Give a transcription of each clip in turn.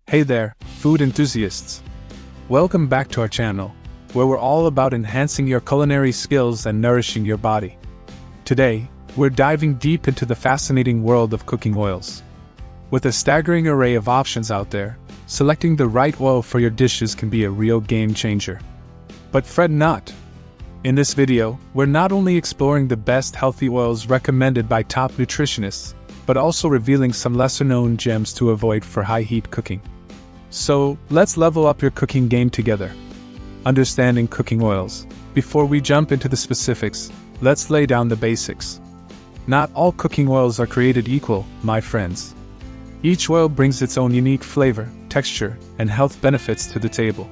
Hey there, food enthusiasts! Welcome back to our channel, where we're all about enhancing your culinary skills and nourishing your body. Today, we're diving deep into the fascinating world of cooking oils. With a staggering array of options out there, selecting the right oil for your dishes can be a real game changer. But fret not! In this video, we're not only exploring the best healthy oils recommended by top nutritionists, but also revealing some lesser-known gems to avoid for high-heat cooking. So, let's level up your cooking game together. Understanding cooking oils. Before we jump into the specifics, let's lay down the basics. Not all cooking oils are created equal, my friends. Each oil brings its own unique flavor, texture, and health benefits to the table.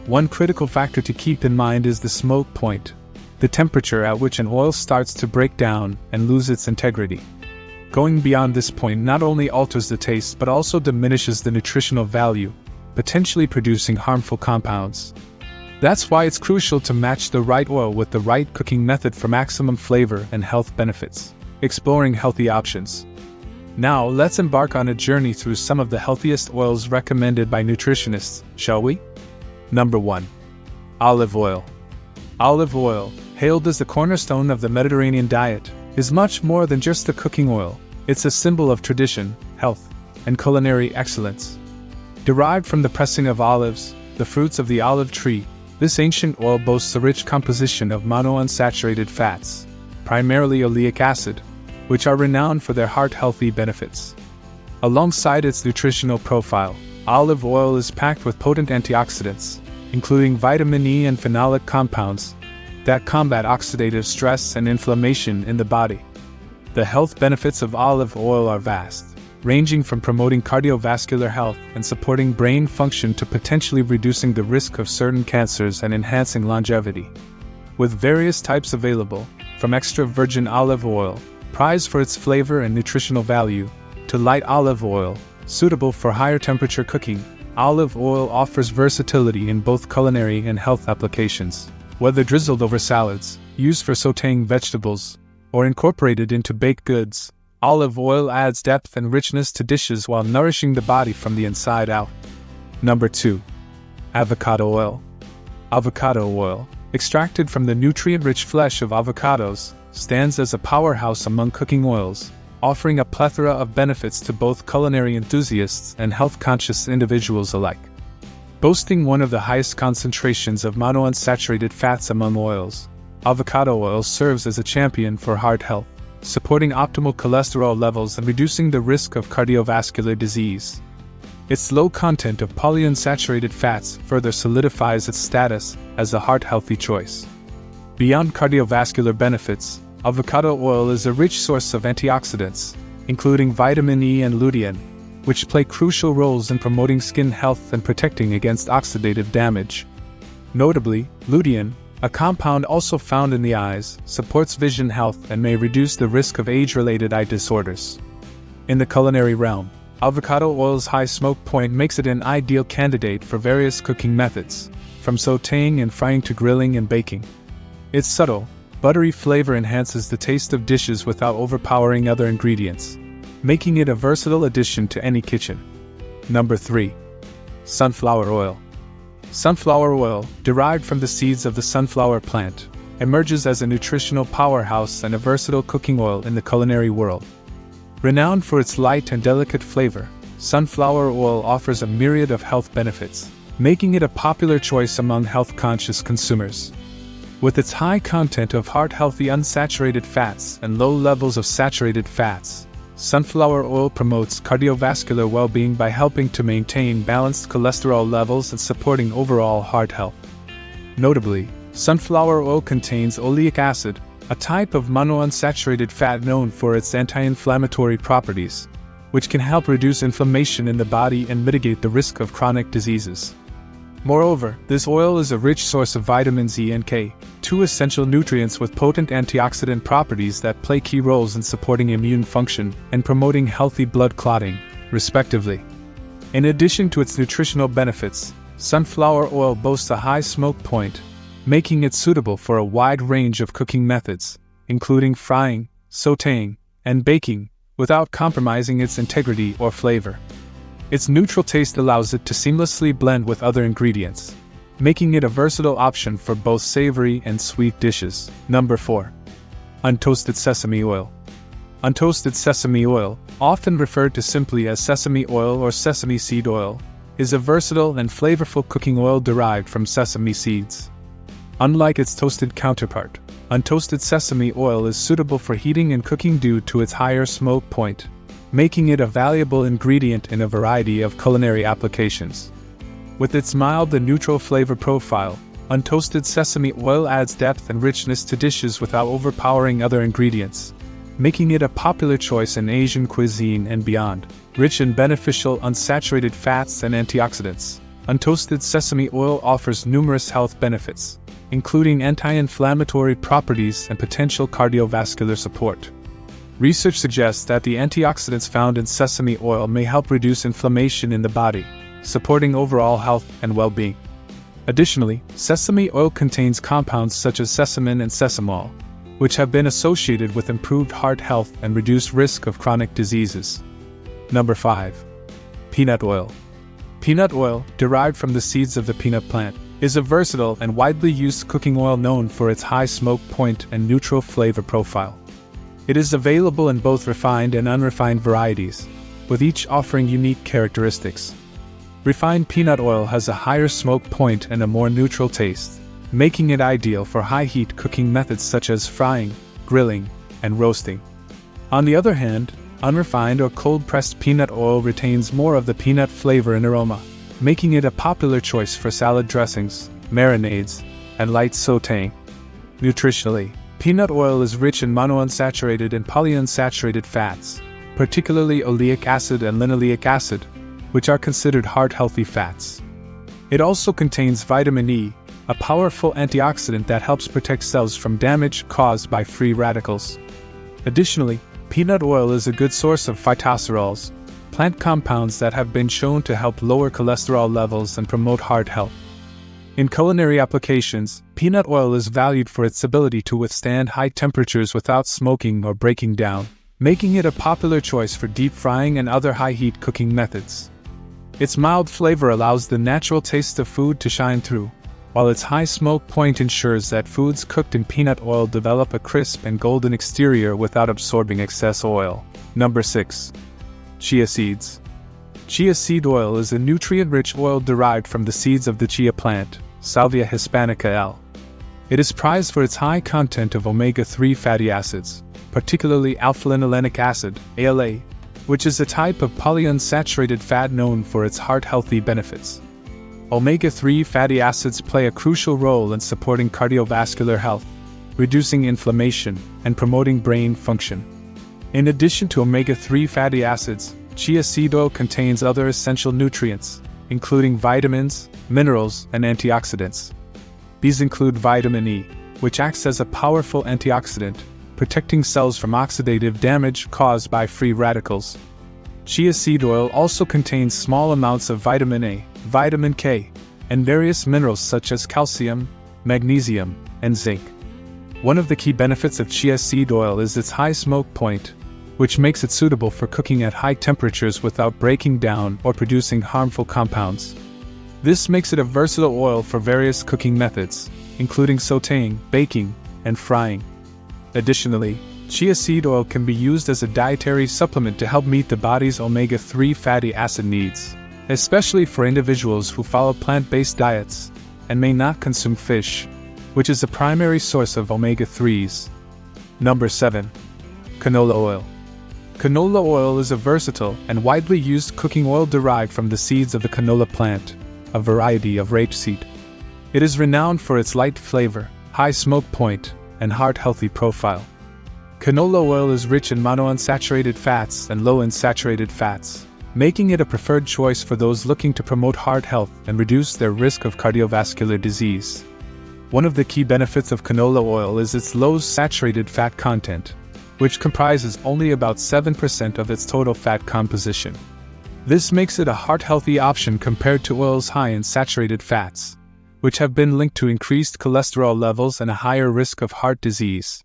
One critical factor to keep in mind is the smoke point, the temperature at which an oil starts to break down and lose its integrity. Going beyond this point not only alters the taste but also diminishes the nutritional value, potentially producing harmful compounds. That's why it's crucial to match the right oil with the right cooking method for maximum flavor and health benefits. Exploring healthy options. Now let's embark on a journey through some of the healthiest oils recommended by nutritionists, shall we? Number 1. Olive oil. Olive oil, hailed as the cornerstone of the Mediterranean diet, is much more than just a cooking oil. It's a symbol of tradition, health, and culinary excellence. Derived from the pressing of olives, the fruits of the olive tree, this ancient oil boasts a rich composition of monounsaturated fats, primarily oleic acid, which are renowned for their heart-healthy benefits. Alongside its nutritional profile, olive oil is packed with potent antioxidants, including vitamin E and phenolic compounds, that combat oxidative stress and inflammation in the body. The health benefits of olive oil are vast, ranging from promoting cardiovascular health and supporting brain function to potentially reducing the risk of certain cancers and enhancing longevity. With various types available, from extra virgin olive oil, prized for its flavor and nutritional value, to light olive oil, suitable for higher temperature cooking, olive oil offers versatility in both culinary and health applications. Whether drizzled over salads, used for sautéing vegetables, or incorporated into baked goods, olive oil adds depth and richness to dishes while nourishing the body from the inside out. Number 2. Avocado oil. Avocado oil, extracted from the nutrient-rich flesh of avocados, stands as a powerhouse among cooking oils, offering a plethora of benefits to both culinary enthusiasts and health-conscious individuals alike. Boasting one of the highest concentrations of monounsaturated fats among oils, avocado oil serves as a champion for heart health, supporting optimal cholesterol levels and reducing the risk of cardiovascular disease. Its low content of polyunsaturated fats further solidifies its status as a heart-healthy choice. Beyond cardiovascular benefits, avocado oil is a rich source of antioxidants, including vitamin E and lutein, which play crucial roles in promoting skin health and protecting against oxidative damage. Notably, lutein, a compound also found in the eyes, supports vision health and may reduce the risk of age-related eye disorders. In the culinary realm, avocado oil's high smoke point makes it an ideal candidate for various cooking methods, from sautéing and frying to grilling and baking. Its subtle, buttery flavor enhances the taste of dishes without overpowering other ingredients, making it a versatile addition to any kitchen. Number 3. Sunflower oil. Sunflower oil, derived from the seeds of the sunflower plant, emerges as a nutritional powerhouse and a versatile cooking oil in the culinary world. Renowned for its light and delicate flavor, sunflower oil offers a myriad of health benefits, making it a popular choice among health-conscious consumers. With its high content of heart-healthy unsaturated fats and low levels of saturated fats, sunflower oil promotes cardiovascular well-being by helping to maintain balanced cholesterol levels and supporting overall heart health. Notably, sunflower oil contains oleic acid, a type of monounsaturated fat known for its anti-inflammatory properties, which can help reduce inflammation in the body and mitigate the risk of chronic diseases. Moreover, this oil is a rich source of vitamins E and K, two essential nutrients with potent antioxidant properties that play key roles in supporting immune function and promoting healthy blood clotting, respectively. In addition to its nutritional benefits, sunflower oil boasts a high smoke point, making it suitable for a wide range of cooking methods, including frying, sautéing, and baking, without compromising its integrity or flavor. Its neutral taste allows it to seamlessly blend with other ingredients, making it a versatile option for both savory and sweet dishes. Number 4. Untoasted sesame oil. Untoasted sesame oil, often referred to simply as sesame oil or sesame seed oil, is a versatile and flavorful cooking oil derived from sesame seeds. Unlike its toasted counterpart, untoasted sesame oil is suitable for heating and cooking due to its higher smoke point, making it a valuable ingredient in a variety of culinary applications. With its mild and neutral flavor profile, untoasted sesame oil adds depth and richness to dishes without overpowering other ingredients, making it a popular choice in Asian cuisine and beyond. Rich in beneficial unsaturated fats and antioxidants, untoasted sesame oil offers numerous health benefits, including anti-inflammatory properties and potential cardiovascular support. Research suggests that the antioxidants found in sesame oil may help reduce inflammation in the body, supporting overall health and well-being. Additionally, sesame oil contains compounds such as sesamin and sesamol, which have been associated with improved heart health and reduced risk of chronic diseases. Number 5. Peanut oil. Peanut oil, derived from the seeds of the peanut plant, is a versatile and widely used cooking oil known for its high smoke point and neutral flavor profile. It is available in both refined and unrefined varieties, with each offering unique characteristics. Refined peanut oil has a higher smoke point and a more neutral taste, making it ideal for high-heat cooking methods such as frying, grilling, and roasting. On the other hand, unrefined or cold-pressed peanut oil retains more of the peanut flavor and aroma, making it a popular choice for salad dressings, marinades, and light sautéing. Nutritionally, peanut oil is rich in monounsaturated and polyunsaturated fats, particularly oleic acid and linoleic acid, which are considered heart-healthy fats. It also contains vitamin E, a powerful antioxidant that helps protect cells from damage caused by free radicals. Additionally, peanut oil is a good source of phytosterols, plant compounds that have been shown to help lower cholesterol levels and promote heart health. In culinary applications, peanut oil is valued for its ability to withstand high temperatures without smoking or breaking down, making it a popular choice for deep frying and other high-heat cooking methods. Its mild flavor allows the natural taste of food to shine through, while its high smoke point ensures that foods cooked in peanut oil develop a crisp and golden exterior without absorbing excess oil. Number 6. Chia seeds. Chia seed oil is a nutrient-rich oil derived from the seeds of the chia plant, Salvia hispanica L. It is prized for its high content of omega-3 fatty acids, particularly alpha-linolenic acid, ALA, which is a type of polyunsaturated fat known for its heart-healthy benefits. Omega-3 fatty acids play a crucial role in supporting cardiovascular health, reducing inflammation, and promoting brain function. In addition to omega-3 fatty acids, chia seed oil contains other essential nutrients, including vitamins, minerals, and antioxidants. These include vitamin E, which acts as a powerful antioxidant, protecting cells from oxidative damage caused by free radicals. Chia seed oil also contains small amounts of vitamin A, vitamin K, and various minerals such as calcium, magnesium, and zinc. One of the key benefits of chia seed oil is its high smoke point, which makes it suitable for cooking at high temperatures without breaking down or producing harmful compounds. This makes it a versatile oil for various cooking methods, including sautéing, baking, and frying. Additionally, chia seed oil can be used as a dietary supplement to help meet the body's omega-3 fatty acid needs, especially for individuals who follow plant-based diets and may not consume fish, which is a primary source of omega-3s. Number 7. Canola oil. Canola oil is a versatile and widely used cooking oil derived from the seeds of the canola plant, a variety of rapeseed. It is renowned for its light flavor, high smoke point, and heart-healthy profile. Canola oil is rich in monounsaturated fats and low in saturated fats, making it a preferred choice for those looking to promote heart health and reduce their risk of cardiovascular disease. One of the key benefits of canola oil is its low saturated fat content, which comprises only about 7% of its total fat composition. This makes it a heart-healthy option compared to oils high in saturated fats, which have been linked to increased cholesterol levels and a higher risk of heart disease.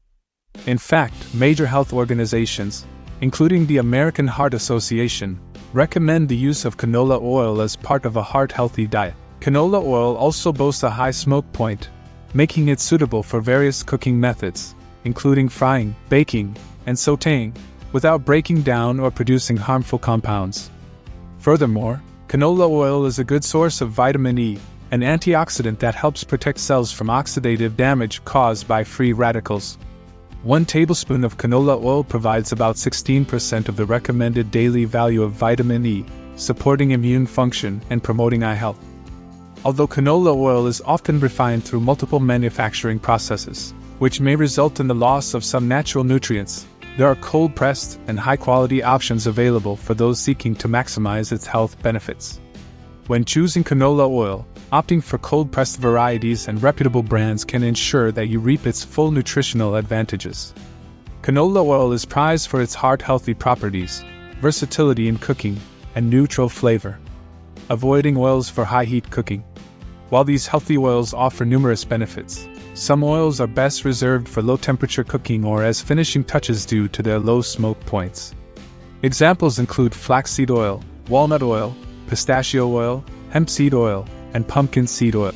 In fact, major health organizations, including the American Heart Association, Recommend the use of canola oil as part of a heart-healthy diet. Canola oil also boasts a high smoke point, making it suitable for various cooking methods, including frying, baking, and sautéing, without breaking down or producing harmful compounds. Furthermore, canola oil is a good source of vitamin E, an antioxidant that helps protect cells from oxidative damage caused by free radicals. 1 tablespoon of canola oil provides about 16% of the recommended daily value of vitamin E, supporting immune function and promoting eye health. Although canola oil is often refined through multiple manufacturing processes, which may result in the loss of some natural nutrients, there are cold-pressed and high-quality options available for those seeking to maximize its health benefits. When choosing canola oil, opting for cold-pressed varieties and reputable brands can ensure that you reap its full nutritional advantages. Canola oil is prized for its heart-healthy properties, versatility in cooking, and neutral flavor. Avoiding oils for high-heat cooking. While these healthy oils offer numerous benefits, some oils are best reserved for low-temperature cooking or as finishing touches due to their low smoke points. Examples include flaxseed oil, walnut oil, pistachio oil, hemp seed oil, and pumpkin seed oil.